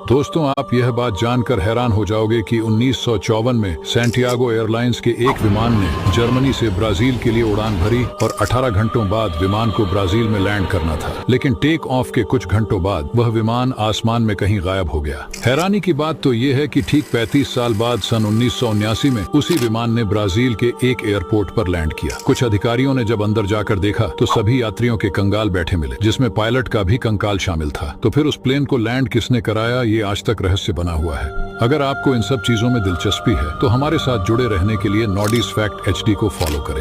दोस्तों, आप यह बात जानकर हैरान हो जाओगे कि 1954 में सैंटियागो एयरलाइंस के एक विमान ने जर्मनी से ब्राजील के लिए उड़ान भरी और 18 घंटों बाद विमान को ब्राजील में लैंड करना था। लेकिन टेक ऑफ के कुछ घंटों बाद वह विमान आसमान में कहीं गायब हो गया। हैरानी की बात तो ये है कि ठीक 35 साल बाद सन 1979 में उसी विमान ने ब्राजील के एक एयरपोर्ट पर लैंड किया। कुछ अधिकारियों ने जब अंदर जाकर देखा तो सभी यात्रियों के कंगाल बैठे मिले, जिसमें पायलट का भी कंकाल शामिल था। तो फिर उस प्लेन को लैंड किसने कराया, ये आज तक रहस्य बना हुआ है। अगर आपको इन सब चीजों में दिलचस्पी है तो हमारे साथ जुड़े रहने के लिए नॉडीज फैक्ट HD को फॉलो करें।